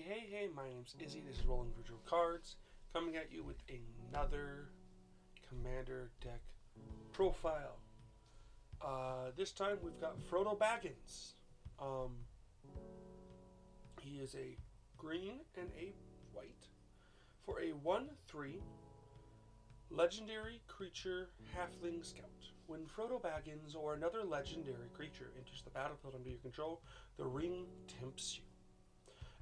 Hey, my name's Izzy. This is Rolling Virtual Cards, coming at you with another Commander deck profile. This time we've got Frodo Baggins. He is a green and a white for a 1/3 legendary creature halfling scout. When Frodo Baggins or another legendary creature enters the battlefield under your control, the ring tempts you.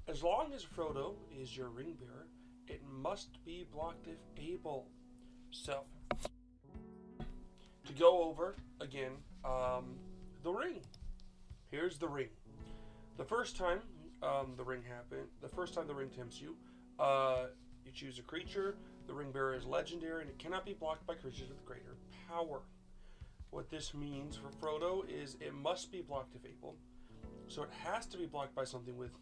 As long as Frodo is your ring bearer, it must be blocked if able. So, to go over again, the ring. Here's the ring. The first time the ring tempts you, you choose a creature. The ring bearer is legendary and it cannot be blocked by creatures with greater power. What this means for Frodo is it must be blocked if able. So it has to be blocked by something with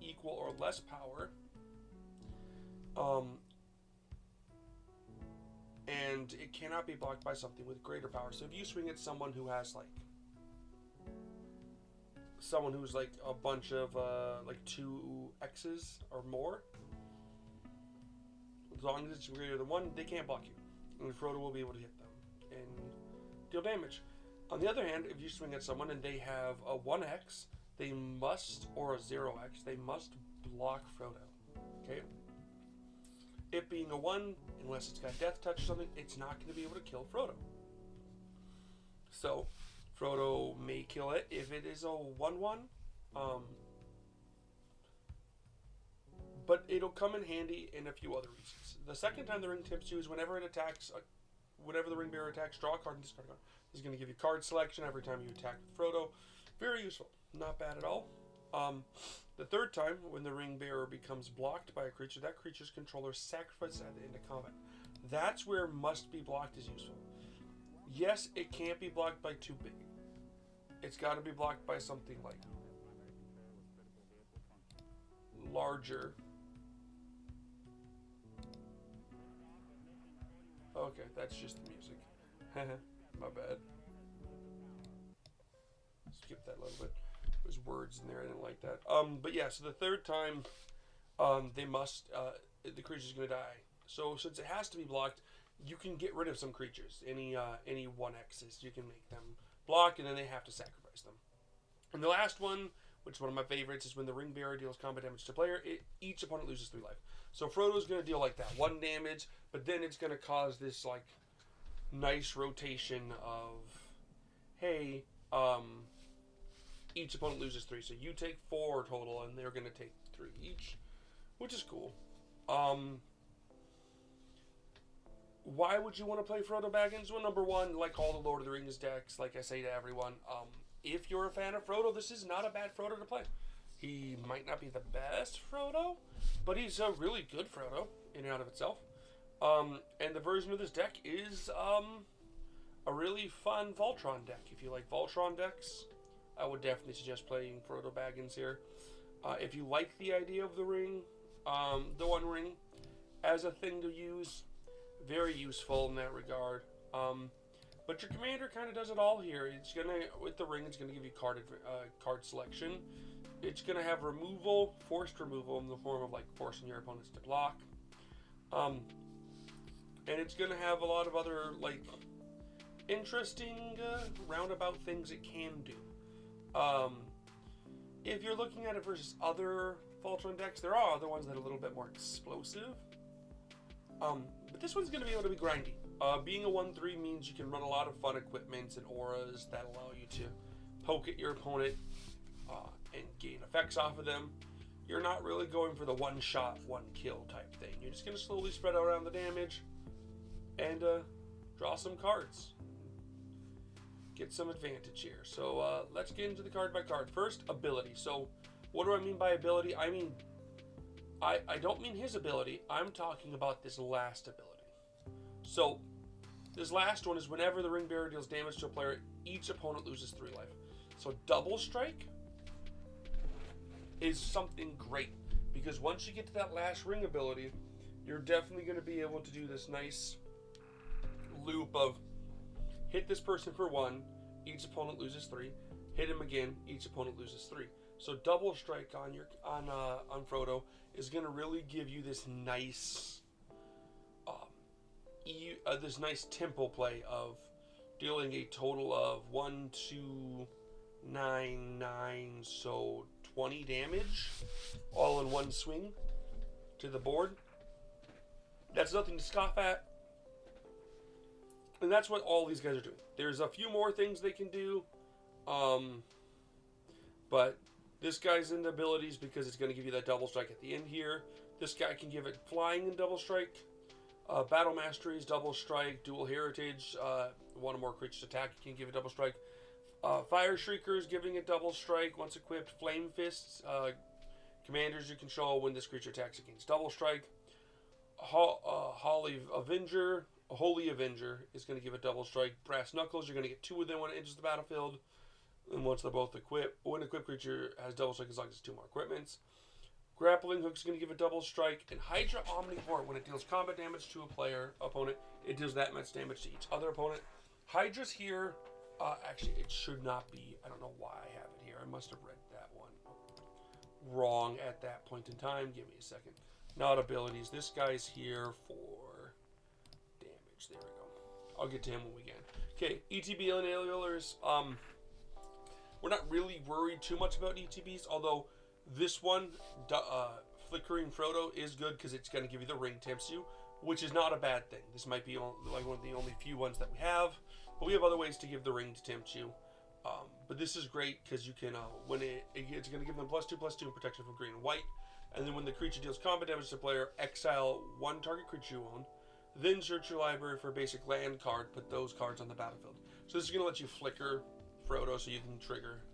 equal or less power. And it cannot be blocked by something with greater power. So if you swing at someone who has like a bunch of like 2 X's or more, as long as it's greater than 1, they can't block you. And Frodo will be able to hit them and deal damage. On the other hand, if you swing at someone and they have a 1X, they must, or a 0X, they must block Frodo. Okay? It being a 1, unless it's got Death Touch or something, it's not going to be able to kill Frodo. So, Frodo may kill it if it is a 1/1. But it'll come in handy in a few other reasons. The second time the ring tempts you is whenever the ring bearer attacks, draw a card and discard a card. This is going to give you card selection every time you attack with Frodo. Very useful. Not bad at all. The third time, when the ring bearer becomes blocked by a creature, that creature's controller sacrifices at the end of combat. That's where must be blocked is useful. Yes, it can't be blocked by too big. It's got to be blocked by something like larger. Okay, that's just the music. My bad. Skip that a little bit. There's words in there. I didn't like that. But yeah, so the third time, the creature's gonna die. So since it has to be blocked, you can get rid of some creatures. Any 1X's, you can make them block, and then they have to sacrifice them. And the last one, which is one of my favorites, is when the ring bearer deals combat damage to player, each opponent loses 3 life. So Frodo's gonna deal like that 1 damage, but then it's gonna cause this like nice rotation of, hey, each opponent loses 3, so you take 4 total, and they're gonna take 3 each, which is cool. Why would you want to play Frodo Baggins? Well, number one, like all the Lord of the Rings decks, like I say to everyone, if you're a fan of Frodo, this is not a bad Frodo to play. He might not be the best Frodo, but he's a really good Frodo in and out of itself. And the version of this deck is a really fun Voltron deck. If you like Voltron decks, I would definitely suggest playing Frodo Baggins here. If you like the idea of the ring, the One Ring, as a thing to use, very useful in that regard. But your commander kind of does it all here. It's gonna, with the ring, it's gonna give you card selection. It's gonna have removal, forced removal in the form of like forcing your opponents to block. And it's gonna have a lot of other like interesting roundabout things it can do. If you're looking at it versus other Voltron decks, there are other ones that are a little bit more explosive. But this one's going to be able to be grindy. Being a 1/3 means you can run a lot of fun equipments and auras that allow you to poke at your opponent and gain effects off of them. You're not really going for the one-shot, one-kill type thing. You're just going to slowly spread out around the damage and draw some cards. Get some advantage here. So let's get into the card by card. First, ability. So what do I mean by ability? I mean, I don't mean his ability. I'm talking about this last ability. So this last one is whenever the ring bearer deals damage to a player, each opponent loses 3 life. So double strike is something great, because once you get to that last ring ability, you're definitely going to be able to do this nice loop of hit this person for 1, each opponent loses 3, hit him again, each opponent loses 3. So double strike on Frodo is going to really give you this nice this nice tempo play of dealing a total of 1, 2, 9, 9, so 20 damage all in one swing to the board. That's nothing to scoff at. And that's what all these guys are doing. There's a few more things they can do. But this guy's into abilities because it's going to give you that double strike at the end here. This guy can give it flying and double strike. Battle Masteries, double strike. Dual Heritage, one or more creatures attack, you can give it double strike. Fire Shriekers, giving it double strike. Once equipped, Flame Fists. Commanders you control when this creature attacks against double strike. Holy Avenger is going to give a double strike. Brass Knuckles, you're going to get 2 of them when it enters the battlefield. And once they're both equipped, when an equipped creature has double strike as long as it's 2 more equipments. Grappling Hook is going to give a double strike. And Hydra Omnivore, when it deals combat damage to a opponent, it deals that much damage to each other opponent. Hydra's here. Actually, it should not be. I don't know why I have it here. I must have read that one wrong at that point in time. Give me a second. Not abilities. This guy's here for damage. There we go. I'll get to him when we can. Okay, ETB Enablers. We're not really worried too much about ETBs, although this one, Flickering Frodo, is good because it's going to give you the ring tempts you, which is not a bad thing. This might be like one of the only few ones that we have, but we have other ways to give the ring to tempt you. But this is great because you can, it's going to give them +2/+2 protection from green and white. And then when the creature deals combat damage to the player, exile 1 target creature you own. Then search your library for a basic land card. Put those cards on the battlefield. So this is going to let you flicker Frodo so you can trigger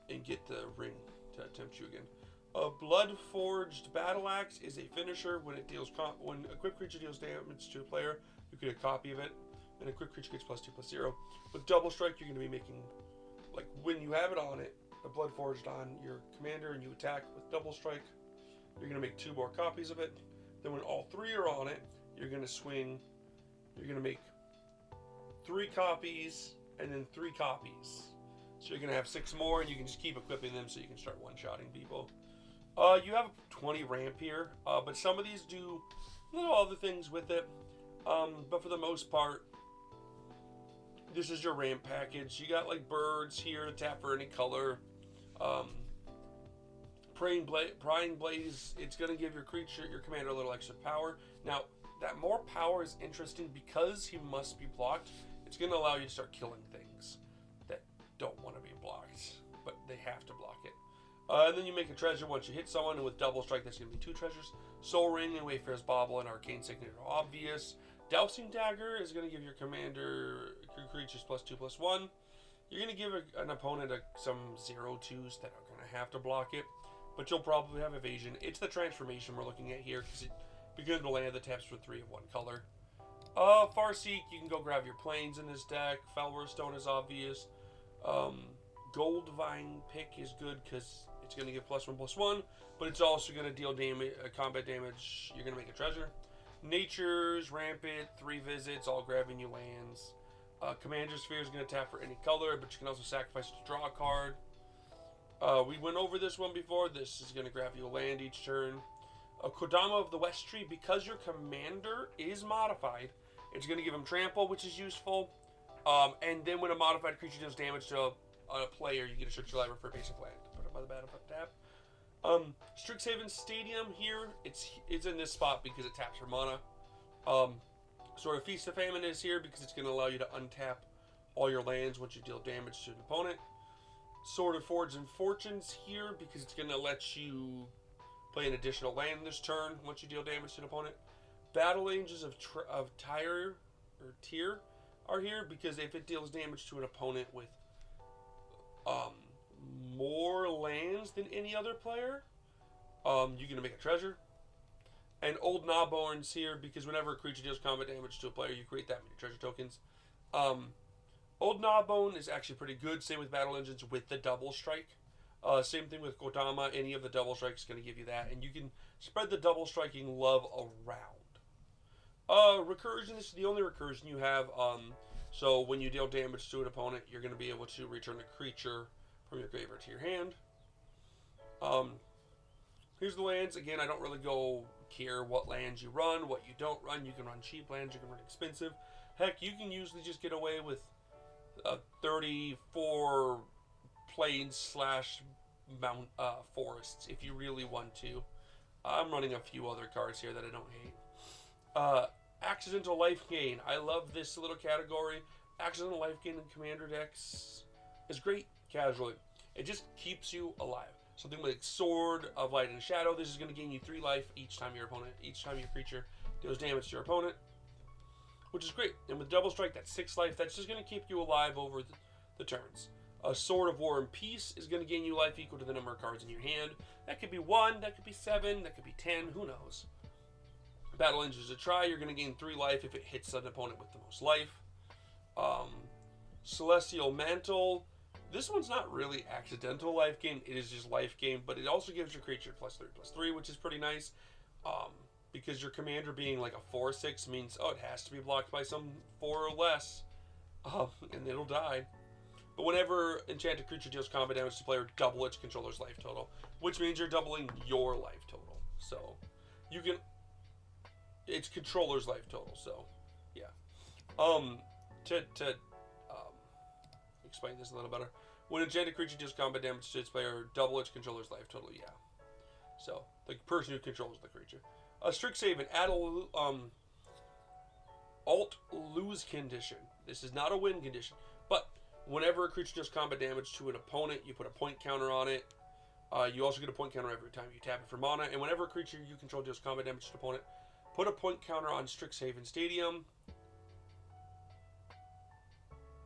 and get the ring to tempt you again. A Blood-Forged Battle Axe is a finisher. When when a equipped creature deals damage to a player, you get a copy of it. And a equipped creature gets +2/+0. With double strike, you're going to be making, like when you have it on it, a Blood-Forged on your commander and you attack with double strike, you're going to make 2 more copies of it. Then when all 3 are on it, you're going to swing, you're going to make 3 copies and then 3 copies. So you're going to have 6 more and you can just keep equipping them so you can start one-shotting people. You have 20 ramp here, but some of these do little other things with it. But for the most part, this is your ramp package. You got like birds here to tap for any color. Prying Blaze, it's going to give your commander a little extra power. Now, that more power is interesting because he must be blocked. It's going to allow you to start killing things that don't want to be blocked, but they have to block it. And then you make a treasure once you hit someone, and with double strike, that's going to be 2 treasures. Soul Ring and Wayfarer's Bauble and Arcane Signet are obvious. Dousing Dagger is going to give your commander creatures +2/+1. You're going to give an opponent some 0/2s that are going to have to block it, but you'll probably have evasion. It's the transformation we're looking at here because it begins to land that taps for 3 of 1 color. Farseek, you can go grab your planes in this deck. Felwar Stone is obvious. Goldvine Pick is good because it's going to give +1/+1, but it's also going to deal damage, combat damage. You're going to make a treasure. Nature's Rampant, 3 visits, all grabbing you lands. Commander Sphere is going to tap for any color, but you can also sacrifice to draw a card. We went over this one before. This is going to grab you a land each turn. Kodama of the West Tree, because your commander is modified, it's going to give him trample, which is useful. And then when a modified creature deals damage to a player, you get a search your library for a basic land. Put it by the battlefield tap. Strixhaven Stadium here, it's in this spot because it taps for mana. Sword of Feast of Famine is here because it's going to allow you to untap all your lands once you deal damage to an opponent. Sword of Forge and Fortunes here because it's going to let you play an additional land this turn once you deal damage to an opponent. Battle Angels of Tyr are here because if it deals damage to an opponent with more lands than any other player, you're going to make a treasure. And Old Gnawbone's here because whenever a creature deals combat damage to a player, you create that many treasure tokens. Old Gnawbone is actually pretty good. Same with Battle Engines with the double strike. Same thing with Kodama. Any of the double strikes is going to give you that. And you can spread the double striking love around. Recursion, this is the only recursion you have. So when you deal damage to an opponent, you're going to be able to return a creature from your graveyard to your hand. Here's the lands. Again, I don't really care what lands you run, what you don't run. You can run cheap lands, you can run expensive. Heck, you can usually just get away with 34 plains slash mount forests if you really want to. I'm running a few other cards here that I don't hate. Accidental life gain. I love this little category. Accidental life gain in commander decks is great casually. It just keeps you alive. Something like Sword of Light and Shadow. This is going to gain you 3 life each time your creature deals damage to your opponent, which is great. And with Double Strike, that's 6 life. That's just going to keep you alive over the turns. A Sword of War and Peace is going to gain you life equal to the number of cards in your hand. That could be 1, that could be 7, that could be 10, who knows. Battle Engines to Try, you're going to gain 3 life if it hits an opponent with the most life. Celestial Mantle. This one's not really accidental life gain, it is just life gain, but it also gives your creature +3/+3, which is pretty nice. Because your commander being like a 4/6 means, it has to be blocked by some 4 or less, and it'll die. But whenever enchanted creature deals combat damage to player, double its controller's life total, which means you're doubling your life total. So you can, it's controller's life total. So yeah. To explain this a little better, when enchanted creature deals combat damage to its player, double its controller's life total. Yeah. So the person who controls the creature. A Strixhaven, add a alt lose condition. This is not a win condition, but whenever a creature does combat damage to an opponent, you put a point counter on it. You also get a point counter every time you tap it for mana. And whenever a creature you control deals combat damage to an opponent, put a point counter on Strixhaven Stadium.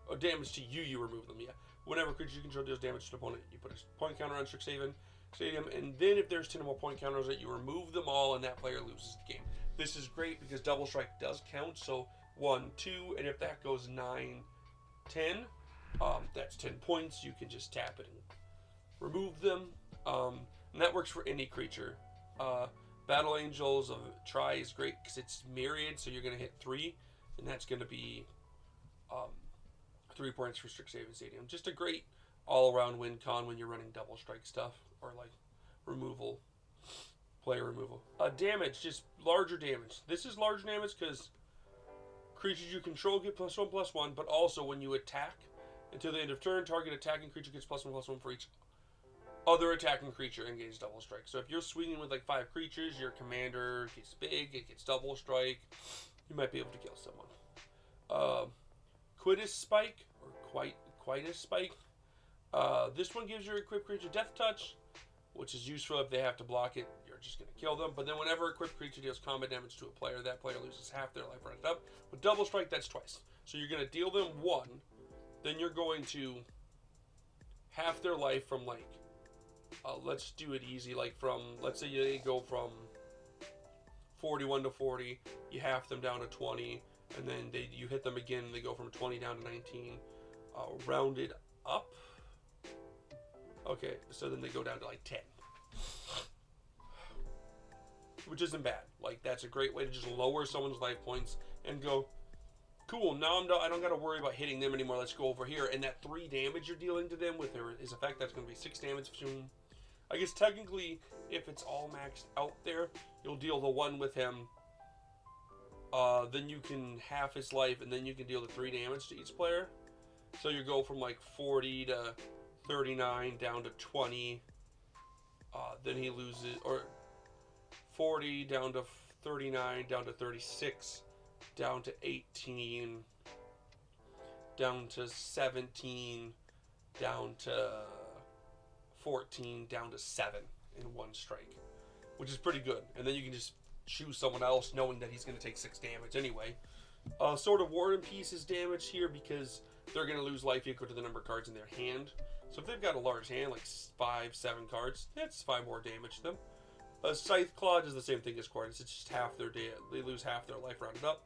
Or damage to you, you remove them, yeah. Whenever a creature you control deals damage to an opponent, you put a point counter on Strixhaven Stadium. And then if there's 10 or more point counters, you remove them all and that player loses the game. This is great because Double Strike does count. So 1, 2, and if that goes 9, 10... that's 10 points. You can just tap it and remove them. And that works for any creature. Battle Angels of Try is great because it's myriad, so you're going to hit 3, and that's going to be 3 points for Strixhaven Stadium. Just a great all-around win con when you're running Double Strike stuff, or like removal, player removal. Damage, just larger damage. This is larger damage because creatures you control get +1/+1, but also when you attack, until the end of turn, target attacking creature gets +1/+1 for each other attacking creature engaged Double Strike. So if you're swinging with like 5 creatures, your commander gets big, it gets Double Strike, you might be able to kill someone. Quitus Spike, or Quitus Spike. This one gives your equipped creature Death Touch, which is useful if they have to block it. You're just going to kill them. But then whenever equipped creature deals combat damage to a player, that player loses half their life rounded up. With Double Strike, that's twice. So you're going to deal them 1. Then you're going to half their life from like, let's do it easy, like from, let's say they go from 41 to 40, you half them down to 20, and then you hit them again, and they go from 20 down to 19, rounded up. Okay, so then they go down to like 10. Which isn't bad. Like, that's a great way to just lower someone's life points and go, cool, now I don't got to worry about hitting them anymore. Let's go over here. And that 3 damage you're dealing to them with his effect, that's going to be 6 damage soon. I guess technically, if it's all maxed out there, you'll deal the 1 with him. Then you can half his life, and then you can deal the 3 damage to each player. So you go from like 40 to 39 down to 20. Then he loses, or 40 down to 39, down to 36. Down to 18, down to 17, down to 14, down to 7 in 1 strike, which is pretty good. And then you can just choose someone else knowing that he's going to take 6 damage anyway. Sword of War and Peace is damaged here because they're going to lose life equal to the number of cards in their hand. So if they've got a large hand, like 5, 7 cards, that's 5 more damage to them. Scythe Claw does the same thing as Quartus. It's just half their they lose half their life rounded up.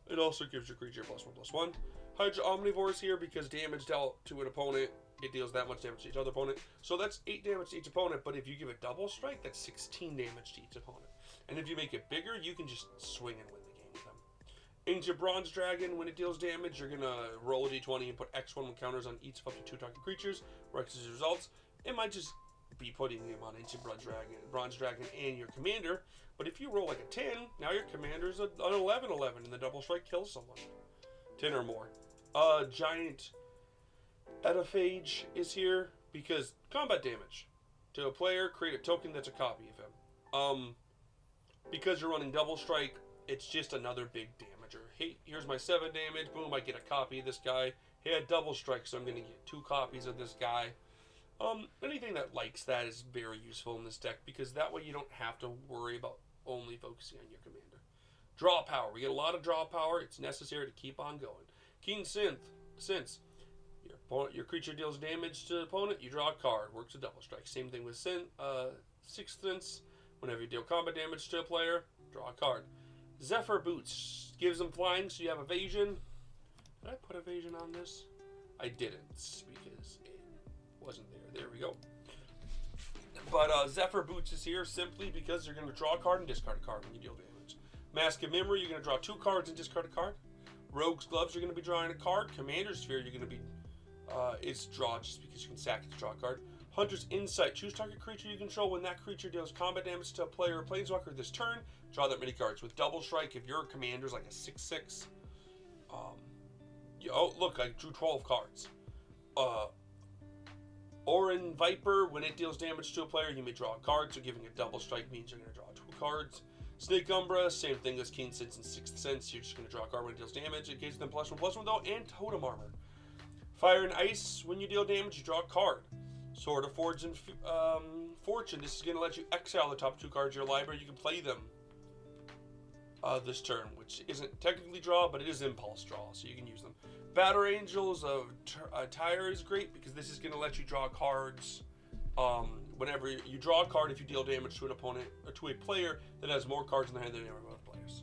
It also gives your creature +1/+1. Hydra Omnivore is here because damage dealt to an opponent, it deals that much damage to each other opponent. So that's 8 damage to each opponent, but if you give it Double Strike, that's 16 damage to each opponent. And if you make it bigger, you can just swing and win the game with them. Ancient Bronze Dragon, when it deals damage, you're going to roll a d20 and put X1 counters on each of up to 2 target creatures, where X is results. It might just be putting him on Ancient Bronze Dragon, and your commander. But if you roll like a 10, now your commander's an 11/11, and the double strike kills someone. 10 or more. Giant Ediphage is here because combat damage to a player. Create a token that's a copy of him. Because you're running double strike, it's just another big damager. Hey, here's my 7 damage. Boom, I get a copy of this guy. He had double strike, so I'm going to get 2 copies of this guy. Anything that likes that is very useful in this deck because that way you don't have to worry about only focusing on your commander. Draw power. We get a lot of draw power. It's necessary to keep on going. Keen Sense. Your creature deals damage to the opponent, you draw a card. Works a double strike. Same thing with Sixth Sense. Whenever you deal combat damage to a player, draw a card. Zephyr Boots gives them flying, so you have evasion. Did I put evasion on this? I didn't because it wasn't there. There we go. But Zephyr Boots is here simply because you're going to draw a card and discard a card when you deal damage. Mask of Memory, you're going to draw 2 cards and discard a card. Rogue's Gloves, you're going to be drawing a card. Commander's Sphere, you're going to be it's draw just because you can sack it to draw a card. Hunter's Insight. Choose target creature you control. When that creature deals combat damage to a player or planeswalker this turn, draw that many cards. With double strike, if your commander's like a 6/6, oh look, I drew 12 cards. Orin Viper. When it deals damage to a player, you may draw a card. So giving a double strike means you're going to draw 2 cards. Snake Umbra. Same thing as Keen Sense and Sixth Sense. You're just going to draw a card when it deals damage. It gives them +1/+1 though, and Totem Armor. Fire and Ice. When you deal damage, you draw a card. Sword of Fortune. This is going to let you exile the top 2 cards of your library. You can play them this turn, which isn't technically draw, but it is impulse draw, so you can use them. Battle Angels of Tyre is great because this is going to let you draw cards. Whenever you draw a card, if you deal damage to an opponent or to a player that has more cards in their hand than any other players.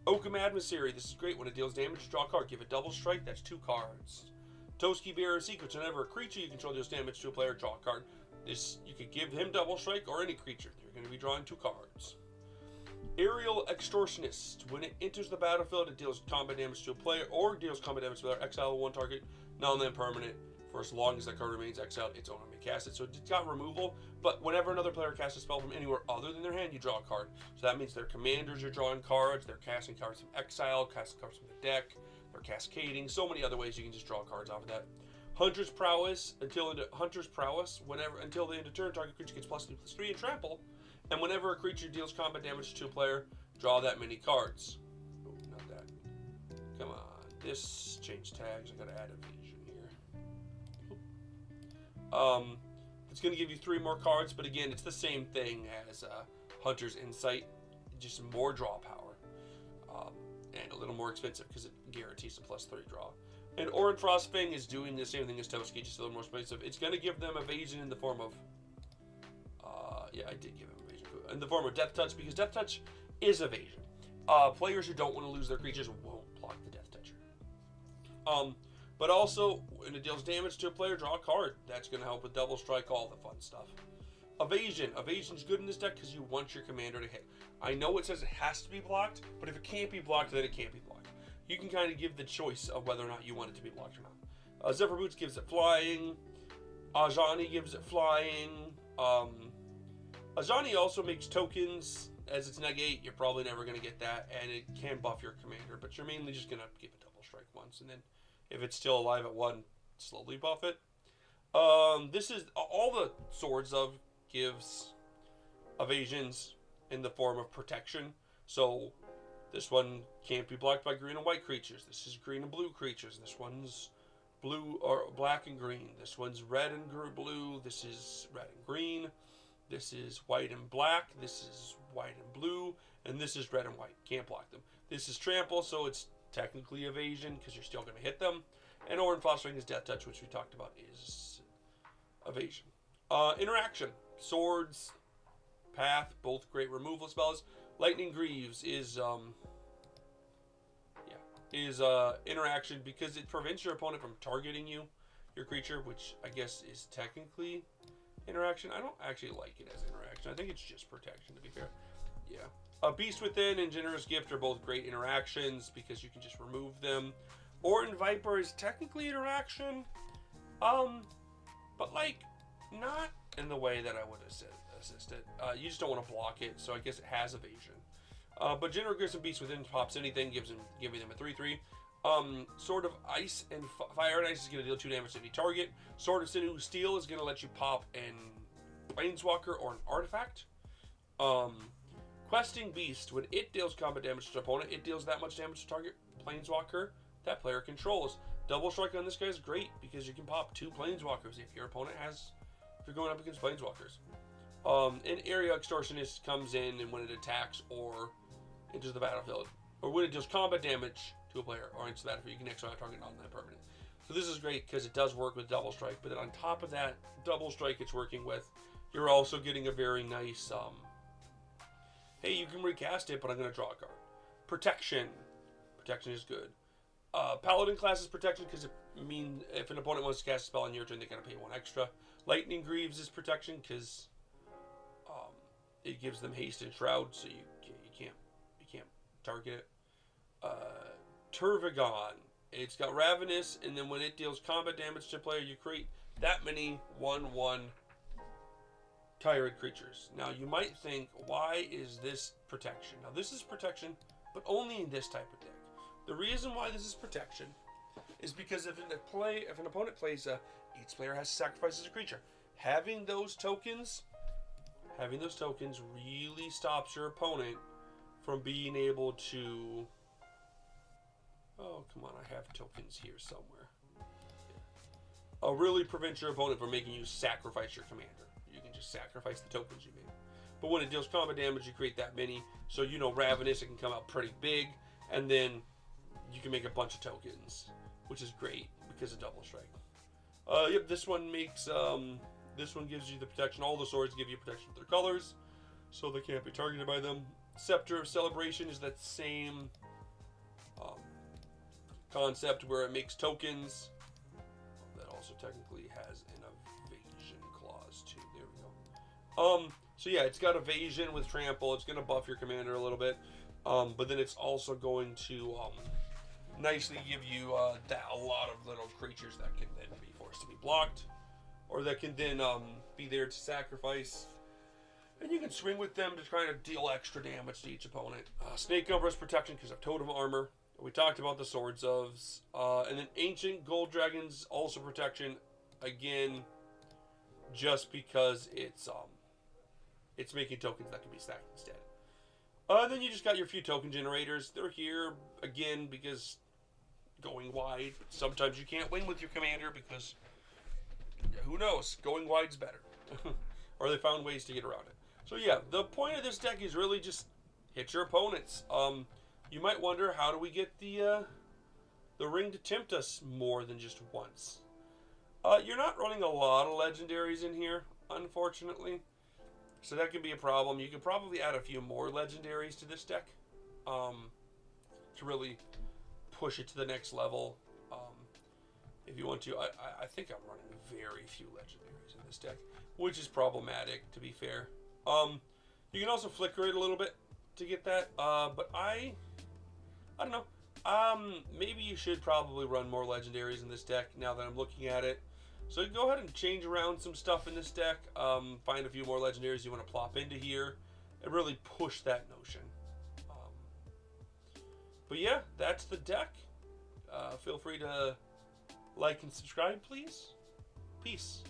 Oakham Adversary. This is great. When it deals damage, you draw a card. Give a double strike. That's 2 cards. Toski Bearer Secrets. Whenever a creature you control deals damage to a player, draw a card. This you could give him double strike or any creature. You're going to be drawing 2 cards. Aerial Extortionist. When it enters the battlefield, it deals combat damage to a player or deals combat damage to a player. Exile 1 target, non-land permanent. For as long as that card remains exiled, its owner may cast it. So it's got removal, but whenever another player casts a spell from anywhere other than their hand, you draw a card. So that means their commanders are drawing cards, they're casting cards from exile, casting cards from the deck, they're cascading. So many other ways you can just draw cards off of that. Hunter's Prowess. Until the end of turn, target creature gets +2/+3 and trample. And whenever a creature deals combat damage to a player, draw that many cards. Oh, not that. Come on. This change tags. I gotta add evasion here. It's gonna give you 3 more cards, but again, it's the same thing as Hunter's Insight. Just more draw power. And a little more expensive because it guarantees a +3 draw. And Orin Frostfang is doing the same thing as Toski, just a little more expensive. It's going to give them evasion in the form of... I did give him evasion. In the form of Death Touch, because Death Touch is evasion. Players who don't want to lose their creatures won't block the Death Toucher. But also, when it deals damage to a player, draw a card. That's going to help with double strike, all the fun stuff. Evasion. Evasion's good in this deck because you want your commander to hit. I know it says it has to be blocked, but if it can't be blocked, then it can't be blocked. You can kind of give the choice of whether or not you want it to be blocked or not. Zephyr Boots gives it flying. Ajani gives it flying. Ajani also makes tokens. As it's -8, you're probably never going to get that, and it can buff your commander, but you're mainly just going to give it double strike once, and then if it's still alive at 1, slowly buff it. This is all the Swords of gives evasions in the form of protection. So this one can't be blocked by green and white creatures. This is green and blue creatures. This one's blue or black and green. This one's red and blue. This is red and green. This is white and black. This is white and blue. And this is red and white. Can't block them. This is trample, so it's technically evasion because you're still going to hit them. And Orin Fostering is Death Touch, which we talked about, is evasion. Interaction. Swords, Path, both great removal spells. Lightning Greaves is interaction because it prevents your opponent from targeting your creature, which I guess is technically interaction. I don't actually like it as interaction. I think it's just protection, to be fair. Yeah. Beast Within and Generous Gift are both great interactions because you can just remove them. Orin Viper is technically interaction, but like not in the way that I would assist it. You just don't want to block it, so I guess it has evasion. But General Grissom Beast within pops anything, giving them a 3/3. Sword of Ice and Fire and Ice is going to deal 2 damage to any target. Sword of Sinew Steel is going to let you pop an Planeswalker or an artifact. Questing Beast, when it deals combat damage to an opponent, it deals that much damage to target Planeswalker that player controls. Double Strike on this guy is great because you can pop 2 Planeswalkers if your opponent has, if you're going up against Planeswalkers. An Area Extortionist comes in and when it attacks or enters the battlefield, or when it deals combat damage to a player or enters the battlefield, you can exile a target on that permanent. So this is great because it does work with Double Strike, but then on top of that Double Strike it's working with, you're also getting a very nice, hey, you can recast it, but I'm going to draw a card. Protection. Protection is good. Paladin class is protection because it means if an opponent wants to cast a spell on your turn, they're going to pay 1 extra. Lightning Greaves is protection because it gives them haste and shroud, so you can't target it. Turvagon. It's got Ravenous, and then when it deals combat damage to a player, you create that many 1/1 Tyrant creatures. Now you might think, why is this protection? Now this is protection, but only in this type of deck. The reason why this is protection is because if an opponent plays each player has sacrifices a creature. Having those tokens really stops your opponent from being able to. Oh, come on, I have tokens here somewhere. Really prevents your opponent from making you sacrifice your commander. You can just sacrifice the tokens you made. But when it deals combat damage, you create that many. So, you know, Ravenous, it can come out pretty big. And then you can make a bunch of tokens, which is great because of Double Strike. Yep, this one makes, this one gives you the protection. All the swords give you protection with their colors, so they can't be targeted by them. Scepter of Celebration is that same concept where it makes tokens. That also technically has an evasion clause too. There we go. So yeah, it's got evasion with trample. It's going to buff your commander a little bit, but then it's also going to nicely give you a lot of little creatures that can then be forced to be blocked, or that can then be there to sacrifice. And you can swing with them to try to deal extra damage to each opponent. Snake Umbra's protection because of Totem Armor. We talked about the Swords ofs. And then Ancient Gold Dragons, also protection. Again, just because it's making tokens that can be stacked instead. Then you just got your few token generators. They're here, again, because going wide. Sometimes you can't win with your commander because, who knows, going wide's better. Or they found ways to get around it. So yeah, the point of this deck is really just hit your opponents. You might wonder, how do we get the ring to tempt us more than just once? You're not running a lot of legendaries in here, unfortunately. So that can be a problem. You can probably add a few more legendaries to this deck to really push it to the next level. If you want to. I think I'm running very few legendaries in this deck, which is problematic, to be fair. You can also flicker it a little bit to get that, but I don't know. Maybe you should probably run more legendaries in this deck now that I'm looking at it. So go ahead and change around some stuff in this deck. Find a few more legendaries you want to plop into here and really push that notion. But yeah, that's the deck. Feel free to like and subscribe, please. Peace.